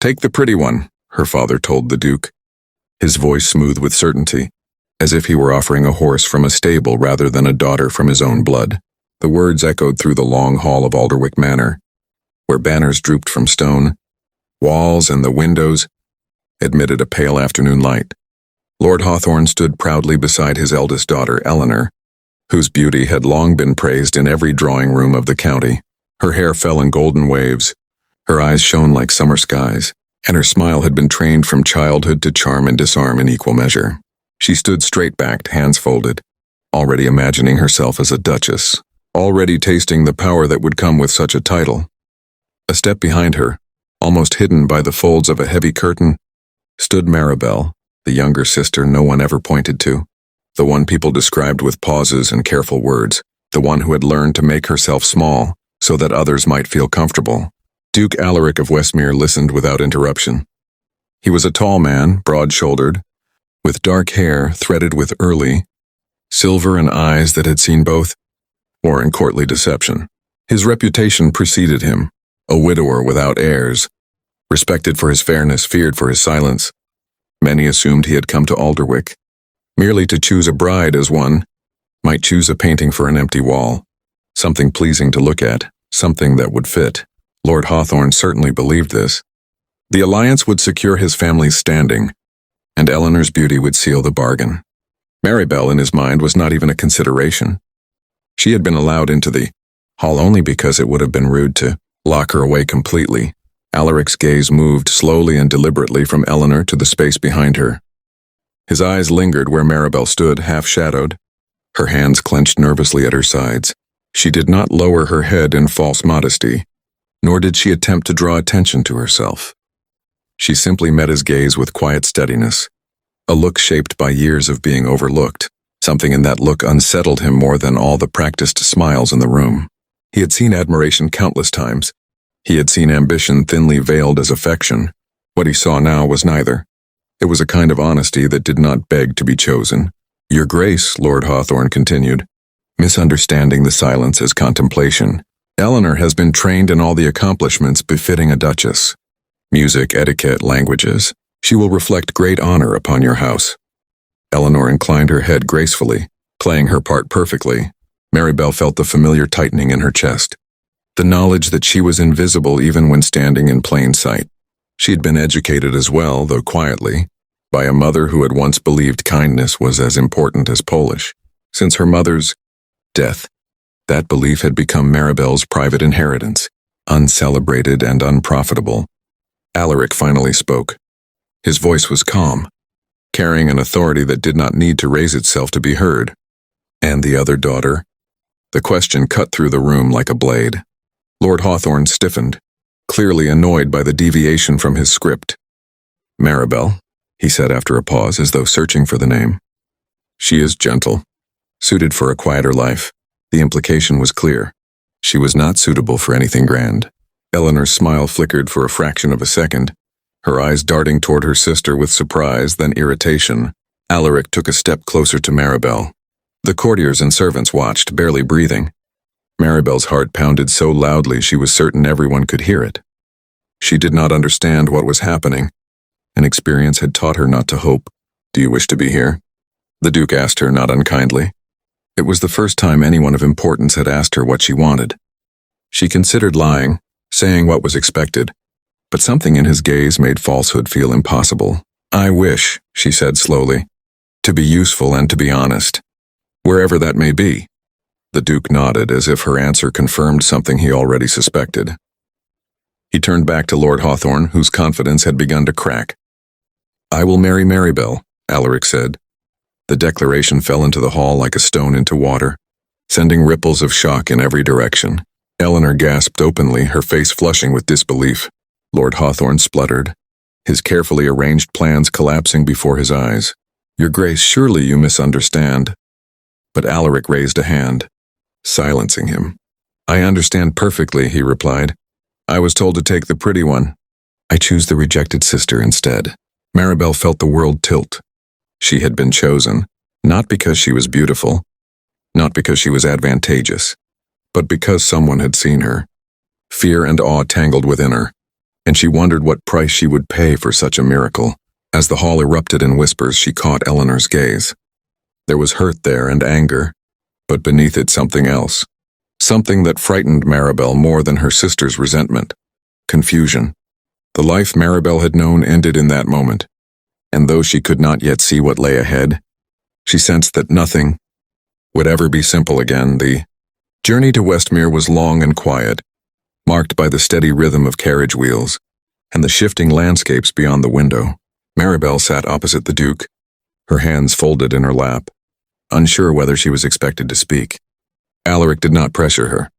"Take the pretty one," her father told the Duke, his voice smooth with certainty, as if he were offering a horse from a stable rather than a daughter from his own blood. The words echoed through the long hall of Alderwick Manor, where banners drooped from stone. Walls and the windows admitted a pale afternoon light. Lord Hawthorne stood proudly beside his eldest daughter, Eleanor, whose beauty had long been praised in every drawing room of the county. Her hair fell in golden waves, her eyes shone like summer skies, and her smile had been trained from childhood to charm and disarm in equal measure. She stood straight-backed, hands folded, already imagining herself as a duchess, already tasting the power that would come with such a title. A step behind her, almost hidden by the folds of a heavy curtain, stood Maribel, the younger sister no one ever pointed to, the one people described with pauses and careful words, the one who had learned to make herself small so that others might feel comfortable. Duke Alaric of Westmere listened without interruption. He was a tall man, broad-shouldered, with dark hair threaded with early, silver and eyes that had seen both war and courtly deception. His reputation preceded him, a widower without heirs, respected for his fairness, feared for his silence. Many assumed he had come to Alderwick merely to choose a bride as one might choose a painting for an empty wall, something pleasing to look at, something that would fit. Lord Hawthorne certainly believed this. The alliance would secure his family's standing, and Eleanor's beauty would seal the bargain. Maribel, in his mind, was not even a consideration. She had been allowed into the hall only because it would have been rude to lock her away completely. Alaric's gaze moved slowly and deliberately from Eleanor to the space behind her. His eyes lingered where Maribel stood, half-shadowed, her hands clenched nervously at her sides. She did not lower her head in false modesty, nor did she attempt to draw attention to herself. She simply met his gaze with quiet steadiness, a look shaped by years of being overlooked. Something in that look unsettled him more than all the practiced smiles in the room. He had seen admiration countless times. He had seen ambition thinly veiled as affection. What he saw now was neither. It was a kind of honesty that did not beg to be chosen. "Your Grace," Lord Hawthorne continued, misunderstanding the silence as contemplation, "Eleanor has been trained in all the accomplishments befitting a duchess. Music, etiquette, languages. She will reflect great honor upon your house." Eleanor inclined her head gracefully, playing her part perfectly. Maribel felt the familiar tightening in her chest, the knowledge that she was invisible even when standing in plain sight. She had been educated as well, though quietly, by a mother who had once believed kindness was as important as Polish. Since her mother's death, that belief had become Maribel's private inheritance, uncelebrated and unprofitable. Alaric finally spoke. His voice was calm, carrying an authority that did not need to raise itself to be heard. "And the other daughter?" The question cut through the room like a blade. Lord Hawthorne stiffened, clearly annoyed by the deviation from his script. "Maribel," he said after a pause, as though searching for the name. "She is gentle, suited for a quieter life." The implication was clear. She was not suitable for anything grand. Eleanor's smile flickered for a fraction of a second, her eyes darting toward her sister with surprise, then irritation. Alaric took a step closer to Maribel. The courtiers and servants watched, barely breathing. Maribel's heart pounded so loudly she was certain everyone could hear it. She did not understand what was happening, and experience had taught her not to hope. "Do you wish to be here?" the Duke asked her, not unkindly. It was the first time anyone of importance had asked her what she wanted. She considered lying, saying what was expected, but something in his gaze made falsehood feel impossible. "I wish," she said slowly, "to be useful and to be honest, wherever that may be." The Duke nodded, as if her answer confirmed something he already suspected. He turned back to Lord Hawthorne, whose confidence had begun to crack. "I will marry Maribel," Alaric said. The declaration fell into the hall like a stone into water, sending ripples of shock in every direction. Eleanor gasped openly, her face flushing with disbelief. Lord Hawthorne spluttered, his carefully arranged plans collapsing before his eyes. "Your Grace, surely you misunderstand." But Alaric raised a hand, silencing him. "I understand perfectly," he replied. "I was told to take the pretty one. I choose the rejected sister instead." Maribel felt the world tilt. She had been chosen, not because she was beautiful, not because she was advantageous, but because someone had seen her. Fear and awe tangled within her. and she wondered what price she would pay for such a miracle. As the hall erupted in whispers, she caught Eleanor's gaze. There was hurt there and anger, but beneath it something else. Something that frightened Maribel more than her sister's resentment. Confusion. The life Maribel had known ended in that moment, and though she could not yet see what lay ahead, she sensed that nothing would ever be simple again. The journey to Westmere was long and quiet, marked by the steady rhythm of carriage wheels and the shifting landscapes beyond the window. Maribel sat opposite the Duke, her hands folded in her lap, unsure whether she was expected to speak. Alaric did not pressure her.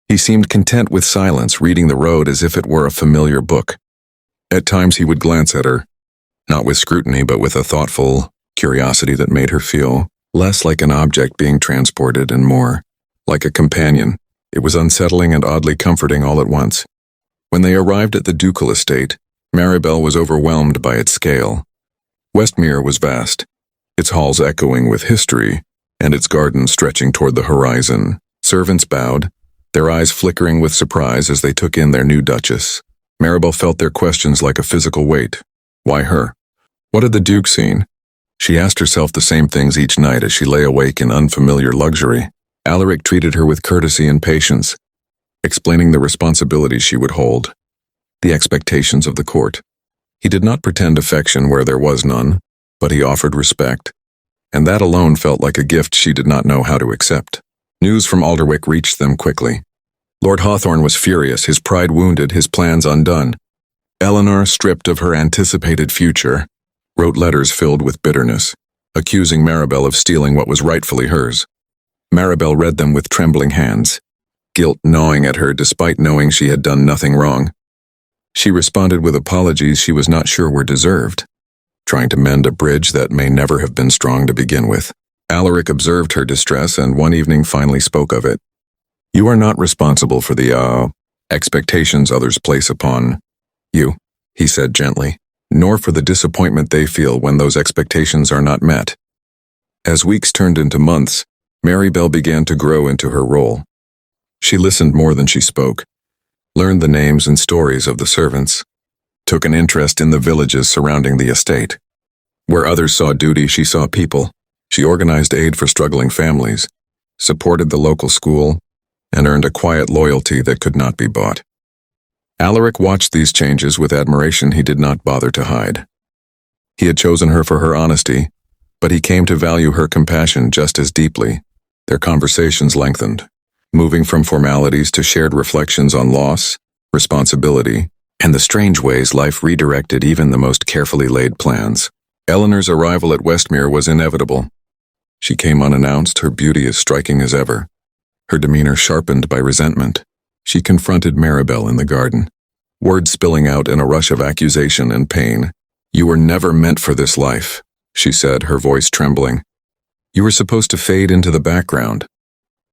He seemed content with silence, reading the road as if it were a familiar book. At times he would glance at her, not with scrutiny but with a thoughtful curiosity that made her feel less like an object being transported and more like a companion. It was unsettling and oddly comforting all at once. When they arrived at the ducal estate, Maribel was overwhelmed by its scale. Westmere was vast, its halls echoing with history, and its gardens stretching toward the horizon. Servants bowed, their eyes flickering with surprise as they took in their new duchess. Maribel felt their questions like a physical weight. Why her? What had the Duke seen? She asked herself the same things each night as she lay awake in unfamiliar luxury. Alaric treated her with courtesy and patience, explaining the responsibilities she would hold, the expectations of the court. He did not pretend affection where there was none, but he offered respect, and that alone felt like a gift she did not know how to accept. News from Alderwick reached them quickly. Lord Hawthorne was furious, his pride wounded, his plans undone. Eleanor, stripped of her anticipated future, wrote letters filled with bitterness, accusing Maribel of stealing what was rightfully hers. Maribel read them with trembling hands, guilt gnawing at her despite knowing she had done nothing wrong. She responded with apologies she was not sure were deserved, trying to mend a bridge that may never have been strong to begin with. Alaric observed her distress and one evening finally spoke of it. "You are not responsible for the, expectations others place upon you," he said gently, "nor for the disappointment they feel when those expectations are not met." As weeks turned into months, Maribel began to grow into her role. She listened more than she spoke, learned the names and stories of the servants, took an interest in the villages surrounding the estate. Where others saw duty, she saw people. She organized aid for struggling families, supported the local school, and earned a quiet loyalty that could not be bought. Alaric watched these changes with admiration he did not bother to hide. He had chosen her for her honesty, but he came to value her compassion just as deeply. Their conversations lengthened, moving from formalities to shared reflections on loss, responsibility, and the strange ways life redirected even the most carefully laid plans. Eleanor's arrival at Westmere was inevitable. She came unannounced, her beauty as striking as ever, her demeanor sharpened by resentment. She confronted Maribel in the garden, words spilling out in a rush of accusation and pain. "You were never meant for this life," she said, her voice trembling. "You were supposed to fade into the background,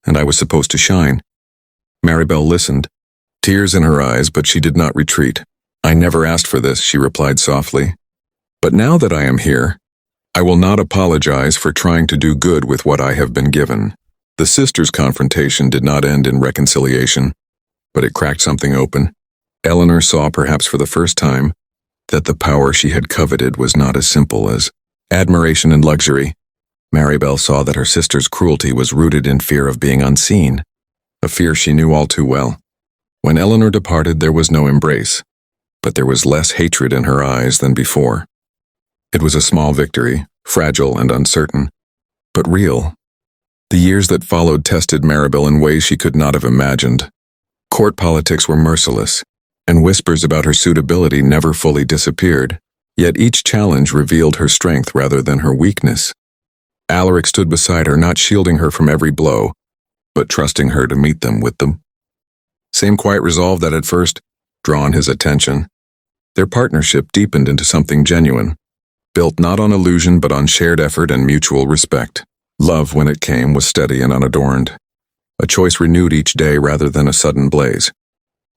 and I was supposed to shine." Maribel listened, tears in her eyes, but she did not retreat. "I never asked for this," she replied softly. "But now that I am here, I will not apologize for trying to do good with what I have been given." The sisters' confrontation did not end in reconciliation, but it cracked something open. Eleanor saw, perhaps for the first time, that the power she had coveted was not as simple as admiration and luxury. Maribel saw that her sister's cruelty was rooted in fear of being unseen, a fear she knew all too well. When Eleanor departed, there was no embrace, but there was less hatred in her eyes than before. It was a small victory, fragile and uncertain, but real. The years that followed tested Maribel in ways she could not have imagined. Court politics were merciless, and whispers about her suitability never fully disappeared. Yet each challenge revealed her strength rather than her weakness. Alaric stood beside her, not shielding her from every blow, but trusting her to meet them with them. Same quiet resolve that had first drawn his attention. Their partnership deepened into something genuine, built not on illusion but on shared effort and mutual respect. Love, when it came, was steady and unadorned, a choice renewed each day rather than a sudden blaze.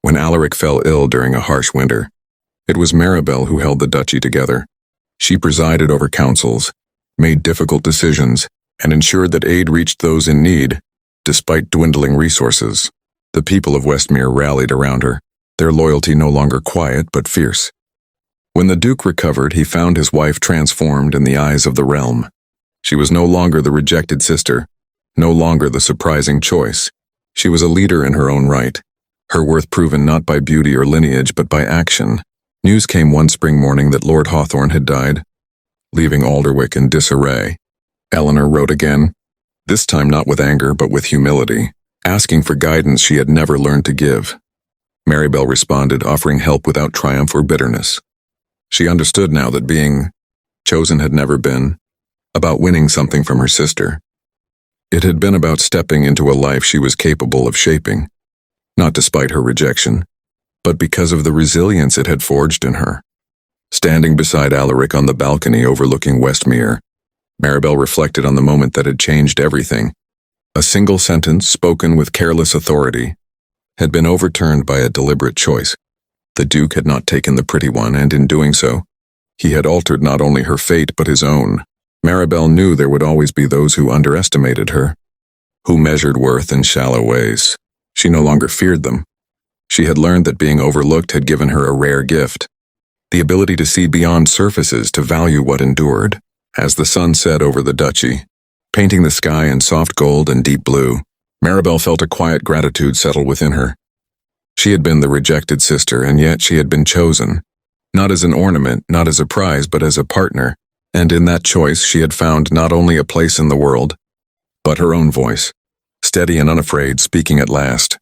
When Alaric fell ill during a harsh winter, it was Maribel who held the duchy together. She presided over councils, made difficult decisions, and ensured that aid reached those in need, despite dwindling resources. The people of Westmere rallied around her, their loyalty no longer quiet but fierce. When the Duke recovered, he found his wife transformed in the eyes of the realm. She was no longer the rejected sister, no longer the surprising choice. She was a leader in her own right, her worth proven not by beauty or lineage but by action. News came one spring morning that Lord Hawthorne had died, leaving Alderwick in disarray. Eleanor wrote again, this time not with anger but with humility, asking for guidance she had never learned to give. Marybelle responded, offering help without triumph or bitterness. She understood now that being chosen had never been about winning something from her sister. It had been about stepping into a life she was capable of shaping, not despite her rejection, but because of the resilience it had forged in her. Standing beside Alaric on the balcony overlooking Westmere, Marybelle reflected on the moment that had changed everything. A single sentence, spoken with careless authority, had been overturned by a deliberate choice. The Duke had not taken the pretty one, and in doing so, he had altered not only her fate but his own. Marybelle knew there would always be those who underestimated her, who measured worth in shallow ways. She no longer feared them. She had learned that being overlooked had given her a rare gift, the ability to see beyond surfaces, to value what endured. As the sun set over the duchy, painting the sky in soft gold and deep blue, Marybelle felt a quiet gratitude settle within her. She had been the rejected sister, and yet she had been chosen, not as an ornament, not as a prize, but as a partner, and in that choice she had found not only a place in the world, but her own voice, steady and unafraid, speaking at last.